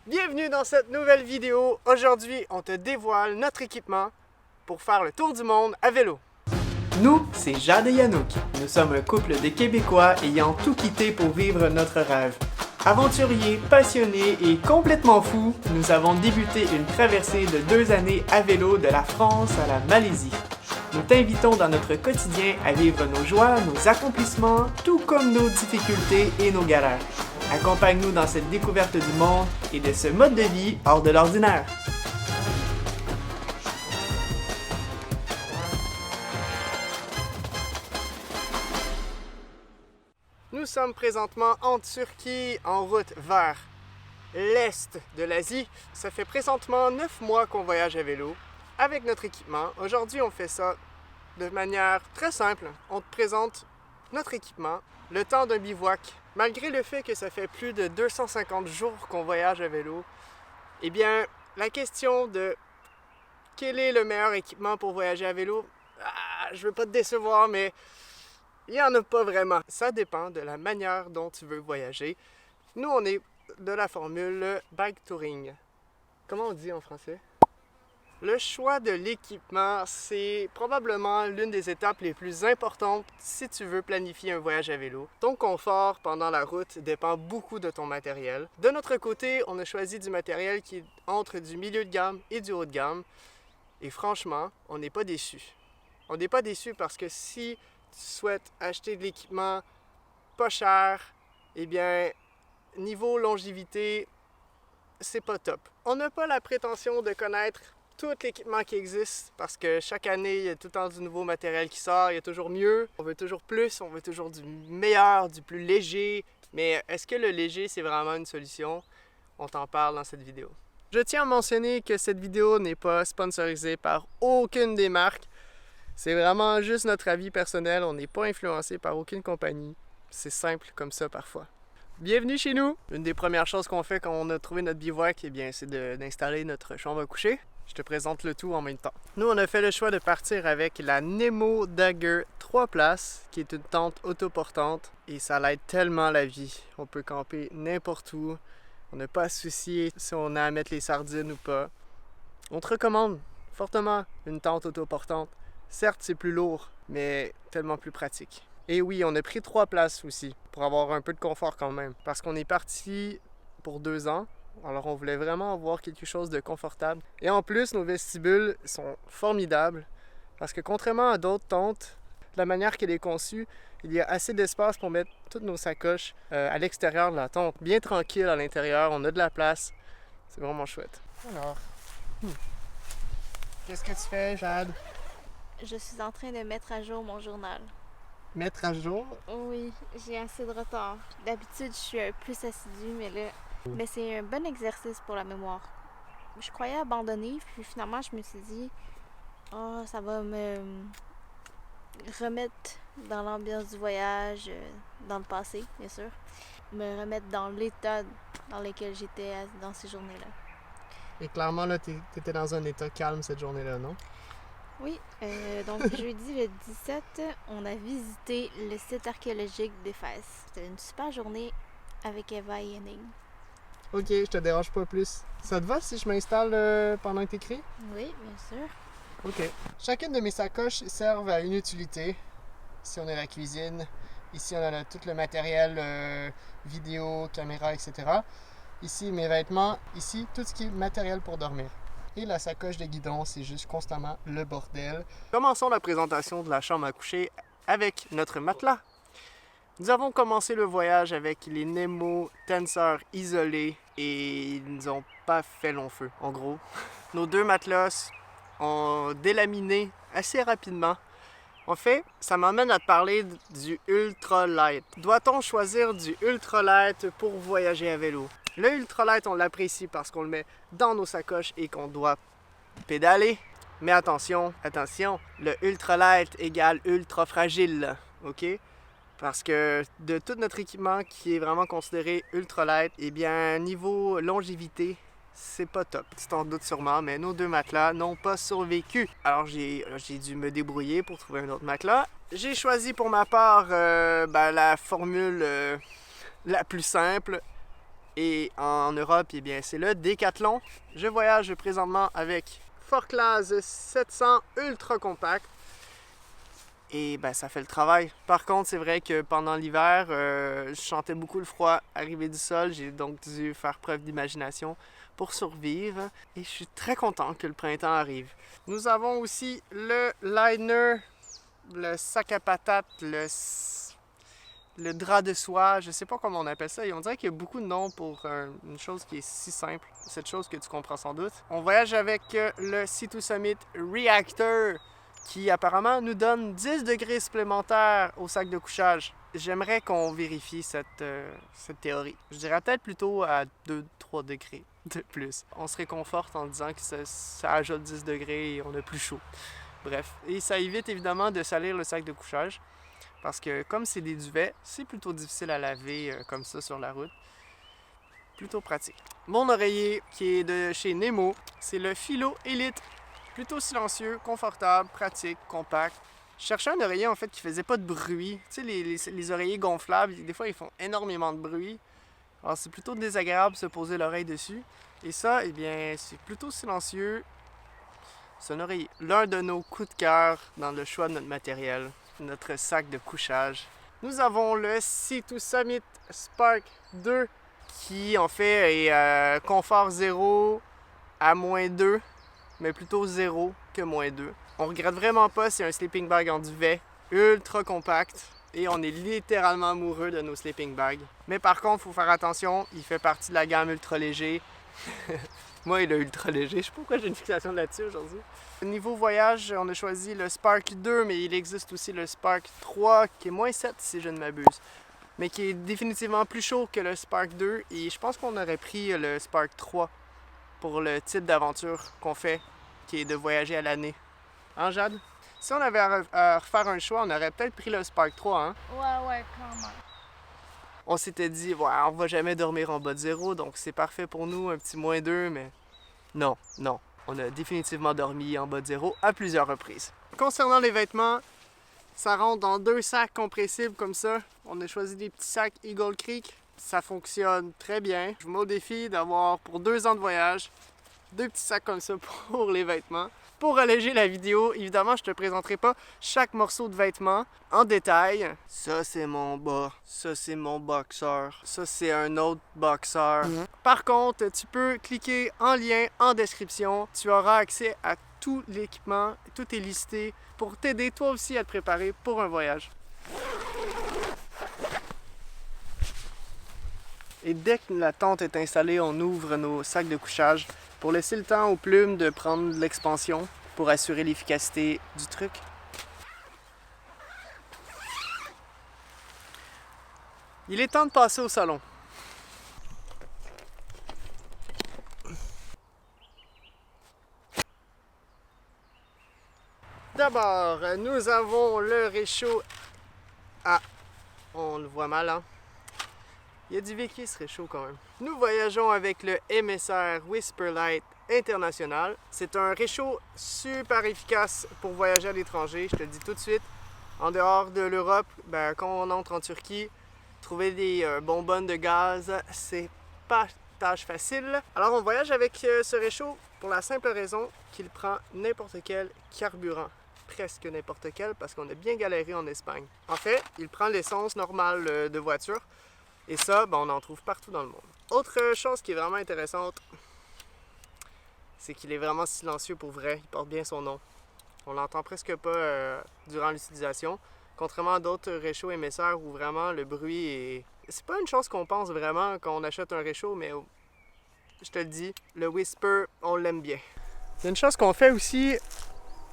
Bienvenue dans cette nouvelle vidéo. Aujourd'hui, on te dévoile notre équipement pour faire le tour du monde à vélo. Nous, c'est Jade et Yannouk. Nous sommes un couple de Québécois ayant tout quitté pour vivre notre rêve. Aventuriers, passionnés et complètement fous, nous avons débuté une traversée de 2 années à vélo de la France à la Malaisie. Nous t'invitons dans notre quotidien à vivre nos joies, nos accomplissements, tout comme nos difficultés et nos galères. Accompagne-nous dans cette découverte du monde et de ce mode de vie hors de l'ordinaire. Nous sommes présentement en Turquie, en route vers l'est de l'Asie. Ça fait présentement 9 mois qu'on voyage à vélo avec notre équipement. Aujourd'hui, on fait ça de manière très simple. On te présente notre équipement, le temps d'un bivouac. Malgré le fait que ça fait plus de 250 jours qu'on voyage à vélo, eh bien, la question de quel est le meilleur équipement pour voyager à vélo, je veux pas te décevoir, mais il n'y en a pas vraiment. Ça dépend de la manière dont tu veux voyager. Nous, on est de la formule bike touring. Comment on dit en français? Le choix de l'équipement, c'est probablement l'une des étapes les plus importantes si tu veux planifier un voyage à vélo. Ton confort pendant la route dépend beaucoup de ton matériel. De notre côté, on a choisi du matériel qui est entre du milieu de gamme et du haut de gamme. Et franchement, on n'est pas déçus. On n'est pas déçus parce que si tu souhaites acheter de l'équipement pas cher, eh bien, niveau longévité, c'est pas top. On n'a pas la prétention de connaître tout l'équipement qui existe parce que chaque année, il y a tout le temps du nouveau matériel qui sort, il y a toujours mieux, on veut toujours plus, on veut toujours du meilleur, du plus léger. Mais est-ce que le léger, c'est vraiment une solution? On t'en parle dans cette vidéo. Je tiens à mentionner que cette vidéo n'est pas sponsorisée par aucune des marques. C'est vraiment juste notre avis personnel, on n'est pas influencé par aucune compagnie. C'est simple comme ça parfois. Bienvenue chez nous! Une des premières choses qu'on fait quand on a trouvé notre bivouac, eh bien, c'est d'installer notre chambre à coucher. Je te présente le tout en même temps. Nous, on a fait le choix de partir avec la Nemo Dagger 3 places, qui est une tente autoportante, et ça l'aide tellement la vie. On peut camper n'importe où, on n'a pas à se soucier si on a à mettre les sardines ou pas. On te recommande fortement une tente autoportante. Certes, c'est plus lourd, mais tellement plus pratique. Et oui, on a pris 3 places aussi, pour avoir un peu de confort quand même, parce qu'on est parti pour 2 ans. Alors on voulait vraiment avoir quelque chose de confortable. Et en plus, nos vestibules sont formidables parce que contrairement à d'autres tentes, la manière qu'elle est conçue, il y a assez d'espace pour mettre toutes nos sacoches à l'extérieur de la tente. Bien tranquille à l'intérieur, on a de la place. C'est vraiment chouette. Alors, qu'est-ce que tu fais, Jade? Je suis en train de mettre à jour mon journal. Mettre à jour? Oui, j'ai assez de retard. D'habitude, je suis un peu plus assidue, mais là... Mais c'est un bon exercice pour la mémoire. Je croyais abandonner, puis finalement, je me suis dit... Oh, ça va me remettre dans l'ambiance du voyage, dans le passé, bien sûr. Me remettre dans l'état dans lequel j'étais dans ces journées-là. Et clairement, là, t'étais dans un état calme cette journée-là, non? Oui, donc jeudi le 17, on a visité le site archéologique d'Éphèse. C'était une super journée avec Eva et Henning. Ok, je te dérange pas plus. Ça te va si je m'installe pendant que t'écris? Oui, bien sûr. Ok. Chacune de mes sacoches servent à une utilité. Ici, on a la cuisine. Ici, on a tout le matériel vidéo, caméra, etc. Ici, mes vêtements. Ici, tout ce qui est matériel pour dormir. Et la sacoche de guidon, c'est juste constamment le bordel. Commençons la présentation de la chambre à coucher avec notre matelas. Nous avons commencé le voyage avec les Nemo Tensor isolés et ils nous ont pas fait long feu, en gros. Nos 2 matelas ont délaminé assez rapidement. En fait, ça m'amène à te parler du ultralight. Doit-on choisir du ultralight pour voyager à vélo? Le ultralight, on l'apprécie parce qu'on le met dans nos sacoches et qu'on doit pédaler. Mais attention, attention, le ultralight égale ultra fragile, ok? Parce que de tout notre équipement qui est vraiment considéré ultralight, eh bien, niveau longévité, c'est pas top. Tu t'en doutes sûrement, mais nos 2 matelas n'ont pas survécu. Alors j'ai dû me débrouiller pour trouver un autre matelas. J'ai choisi pour ma part la formule la plus simple. Et en Europe, eh bien, c'est le Décathlon. Je voyage présentement avec Forclaz 700 ultra compact. Et ben, ça fait le travail. Par contre, c'est vrai que pendant l'hiver, je sentais beaucoup le froid arriver du sol. J'ai donc dû faire preuve d'imagination pour survivre. Et je suis très content que le printemps arrive. Nous avons aussi le liner, le sac à patates, le drap de soie. Je sais pas comment on appelle ça. On dirait qu'il y a beaucoup de noms pour une chose qui est si simple. Cette chose que tu comprends sans doute. On voyage avec le Sea2 Summit Reactor, qui apparemment nous donne 10 degrés supplémentaires au sac de couchage. J'aimerais qu'on vérifie cette théorie. Je dirais peut-être plutôt à 2-3 degrés de plus. On se réconforte en disant que ça ajoute 10 degrés et on a plus chaud. Bref, et ça évite évidemment de salir le sac de couchage parce que comme c'est des duvets, c'est plutôt difficile à laver comme ça sur la route. Plutôt pratique. Mon oreiller qui est de chez Nemo, c'est le Philo Elite. Plutôt silencieux, confortable, pratique, compact. Je cherchais un oreiller en fait qui faisait pas de bruit. Tu sais, les oreillers gonflables, des fois ils font énormément de bruit. Alors c'est plutôt désagréable de se poser l'oreille dessus. Et ça, eh bien, c'est plutôt silencieux. C'est un oreiller. L'un de nos coups de cœur dans le choix de notre matériel, notre sac de couchage. Nous avons le Sea2 Summit Spark 2 qui en fait est confort 0 à -2. Mais plutôt 0 que -2. On regrette vraiment pas, c'est un sleeping bag en duvet, ultra compact, et on est littéralement amoureux de nos sleeping bags. Mais par contre, il faut faire attention, il fait partie de la gamme ultra léger. Moi, il est ultra léger, je sais pas pourquoi j'ai une fixation là-dessus aujourd'hui. Niveau voyage, on a choisi le Spark 2, mais il existe aussi le Spark 3, qui est -7 si je ne m'abuse. Mais qui est définitivement plus chaud que le Spark 2, et je pense qu'on aurait pris le Spark 3 pour le type d'aventure qu'on fait, qui est de voyager à l'année. Hein, Jade? Si on avait à refaire un choix, on aurait peut-être pris le Spark 3, hein? Ouais, clairement. On s'était dit, ouais, on va jamais dormir en bas de 0, donc c'est parfait pour nous, un petit -2, mais non. On a définitivement dormi en bas de 0 à plusieurs reprises. Concernant les vêtements, ça rentre dans 2 sacs compressibles comme ça. On a choisi des petits sacs Eagle Creek. Ça fonctionne très bien. Je vous mets au défi d'avoir pour 2 ans de voyage 2 petits sacs comme ça pour les vêtements. Pour alléger la vidéo, évidemment, je te présenterai pas chaque morceau de vêtement en détail. Ça, c'est mon bas. Ça, c'est mon boxeur. Ça, c'est un autre boxeur. Par contre, tu peux cliquer en lien en description. Tu auras accès à tout l'équipement. Tout est listé pour t'aider toi aussi à te préparer pour un voyage. Et dès que la tente est installée, on ouvre nos sacs de couchage pour laisser le temps aux plumes de prendre de l'expansion pour assurer l'efficacité du truc. Il est temps de passer au salon. D'abord, nous avons le réchaud. Ah, on le voit mal, hein? Il y a du vécu, ce réchaud quand même. Nous voyageons avec le MSR Whisperlight International. C'est un réchaud super efficace pour voyager à l'étranger, je te le dis tout de suite. En dehors de l'Europe, quand on entre en Turquie, trouver des bonbonnes de gaz, c'est pas tâche facile. Alors on voyage avec ce réchaud pour la simple raison qu'il prend n'importe quel carburant. Presque n'importe quel, parce qu'on a bien galéré en Espagne. En fait, il prend l'essence normale de voiture. Et ça, on en trouve partout dans le monde. Autre chose qui est vraiment intéressante, c'est qu'il est vraiment silencieux pour vrai. Il porte bien son nom. On l'entend presque pas durant l'utilisation. Contrairement à d'autres réchauds émisseurs où vraiment le bruit est... C'est pas une chose qu'on pense vraiment quand on achète un réchaud, mais je te le dis, le Whisper, on l'aime bien. C'est une chose qu'on fait aussi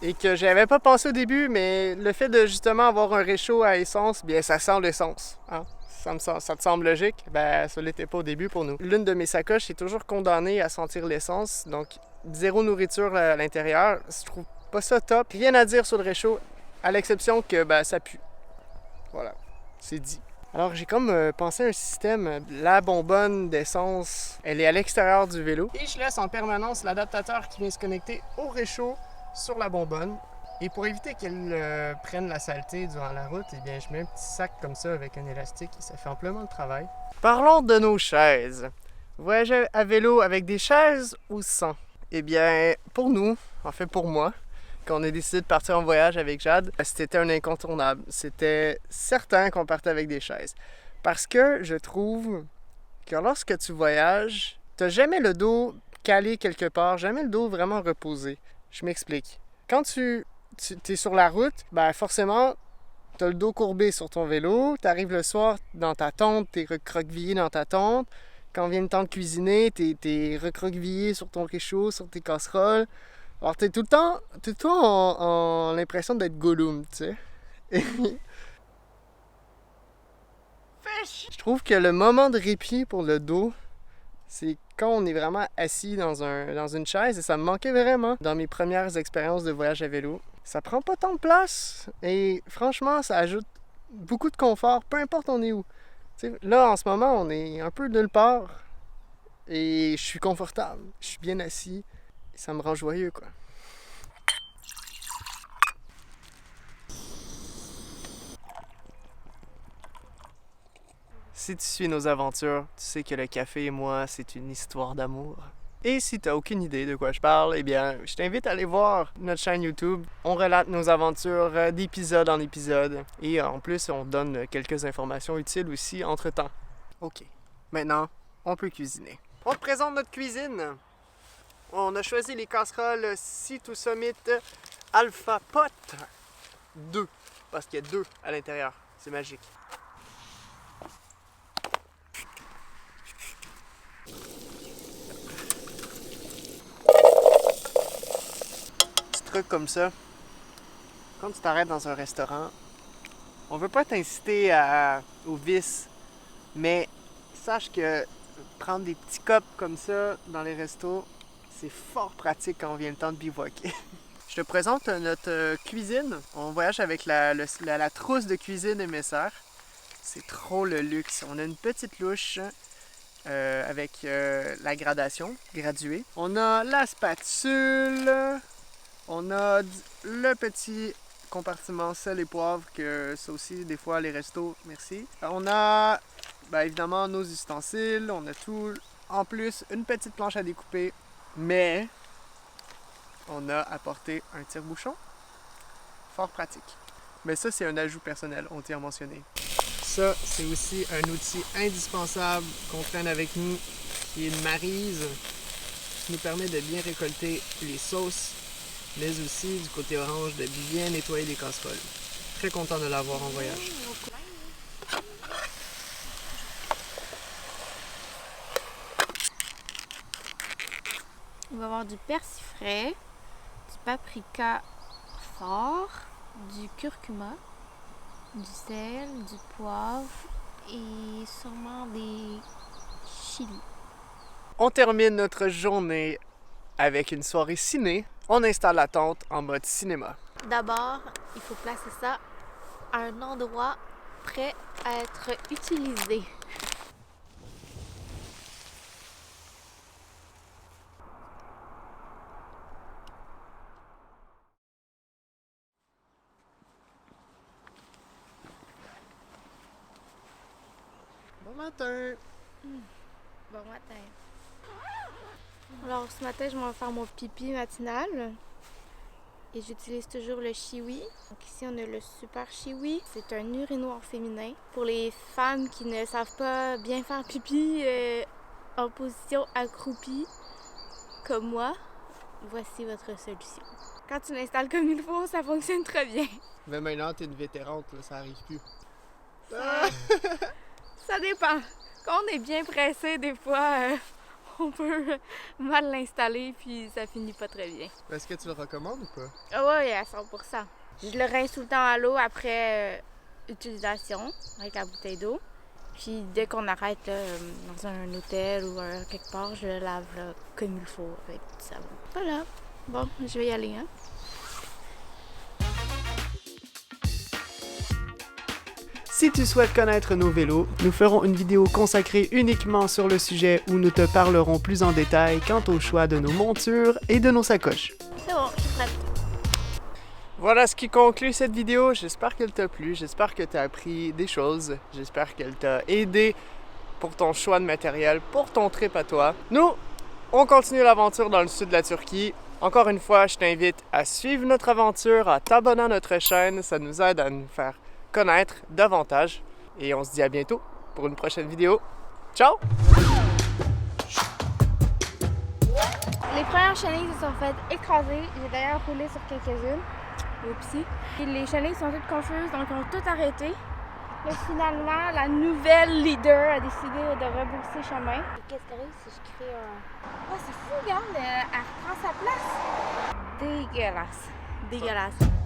et que j'avais pas pensé au début, mais le fait de justement avoir un réchaud à essence, bien ça sent l'essence. Hein? Ça te semble logique? Ça l'était pas au début pour nous. L'une de mes sacoches est toujours condamnée à sentir l'essence, donc 0 nourriture à l'intérieur. Je trouve pas ça top. Rien à dire sur le réchaud, à l'exception que ça pue. Voilà, c'est dit. Alors j'ai comme pensé à un système, la bonbonne d'essence, elle est à l'extérieur du vélo. Et je laisse en permanence l'adaptateur qui vient se connecter au réchaud sur la bonbonne. Et pour éviter qu'elle prenne la saleté durant la route, eh bien, je mets un petit sac comme ça avec un élastique et ça fait amplement le travail. Parlons de nos chaises. Voyager à vélo avec des chaises ou sans? Eh bien, pour nous, en fait pour moi, quand on a décidé de partir en voyage avec Jade, c'était un incontournable. C'était certain qu'on partait avec des chaises. Parce que je trouve que lorsque tu voyages, t'as jamais le dos calé quelque part, jamais le dos vraiment reposé. Je m'explique. Quand tu es sur la route, ben forcément, t'as le dos courbé sur ton vélo, t'arrives le soir dans ta tente, t'es recroquevillé dans ta tente. Quand vient le temps de cuisiner, t'es recroquevillé sur ton réchaud, sur tes casseroles. Alors t'es tout le temps en l'impression d'être Gollum, tu sais. Et je trouve que le moment de répit pour le dos, c'est quand on est vraiment assis dans une chaise, et ça me manquait vraiment dans mes premières expériences de voyage à vélo. Ça prend pas tant de place et franchement, ça ajoute beaucoup de confort, peu importe on est où. T'sais, là, en ce moment, on est un peu nulle part et je suis confortable, je suis bien assis, et ça me rend joyeux, quoi. Si tu suis nos aventures, tu sais que le café et moi, c'est une histoire d'amour. Et si tu n'as aucune idée de quoi je parle, eh bien, je t'invite à aller voir notre chaîne YouTube. On relate nos aventures d'épisode en épisode. Et en plus, on donne quelques informations utiles aussi entre-temps. OK. Maintenant, on peut cuisiner. On te présente notre cuisine. On a choisi les casseroles Sea to Summit Alpha Pot 2. Parce qu'il y a 2 à l'intérieur. C'est magique. Truc comme ça, quand tu t'arrêtes dans un restaurant, on veut pas t'inciter au vice, mais sache que prendre des petits cups comme ça dans les restos, c'est fort pratique quand on vient le temps de bivouaquer. Je te présente notre cuisine. On voyage avec la trousse de cuisine MSR. C'est trop le luxe. On a une petite louche avec la gradation graduée. On a la spatule. On a le petit compartiment sel et poivre, que ça aussi, des fois, les restos, merci. On a, évidemment, nos ustensiles, on a tout. En plus, une petite planche à découper, mais on a apporté un tire-bouchon. Fort pratique. Mais ça, c'est un ajout personnel, on tient à mentionner. Ça, c'est aussi un outil indispensable qu'on traîne avec nous, qui est une maryse, qui nous permet de bien récolter les sauces, mais aussi du côté orange de bien nettoyer les casseroles. Très content de l'avoir en voyage. On va avoir du persil frais, du paprika fort, du curcuma, du sel, du poivre et sûrement des chilis. On termine notre journée avec une soirée ciné. On installe la tente en mode cinéma. D'abord, il faut placer ça à un endroit prêt à être utilisé. Bon matin! Bon matin. Alors ce matin, je vais faire mon pipi matinal. Et j'utilise toujours le Chiwi. Donc ici, on a le Super Chiwi. C'est un urinoir féminin. Pour les femmes qui ne savent pas bien faire pipi en position accroupie, comme moi, voici votre solution. Quand tu l'installes comme il faut, ça fonctionne très bien. Mais maintenant, t'es une vétérante, là, ça arrive plus. Ça dépend. Quand on est bien pressé, des fois, on peut mal l'installer puis ça finit pas très bien. Est-ce que tu le recommandes ou pas? Ah oui, à 100%. Je le rince tout le temps à l'eau après utilisation avec la bouteille d'eau. Puis dès qu'on arrête là, dans un hôtel ou quelque part, je le lave là, comme il faut avec du savon. Voilà. Bon, je vais y aller, hein. Si tu souhaites connaître nos vélos, nous ferons une vidéo consacrée uniquement sur le sujet où nous te parlerons plus en détail quant au choix de nos montures et de nos sacoches. C'est bon, je suis prête. Voilà ce qui conclut cette vidéo. J'espère qu'elle t'a plu, j'espère que tu as appris des choses, j'espère qu'elle t'a aidé pour ton choix de matériel, pour ton trip à toi. Nous, on continue l'aventure dans le sud de la Turquie. Encore une fois, je t'invite à suivre notre aventure, à t'abonner à notre chaîne. Ça nous aide à nous faire connaître davantage. Et on se dit à bientôt pour une prochaine vidéo. Ciao! Les premières chenilles se sont faites écraser. J'ai d'ailleurs roulé sur quelques-unes. Oupsie. Et les chenilles sont toutes confuses, donc ils ont tout arrêté. Mais finalement, la nouvelle leader a décidé de rebrousser chemin. Qu'est-ce qui arrive si je crée un... Oh, c'est fou, regarde, elle reprend sa place. Dégueulasse. Dégueulasse.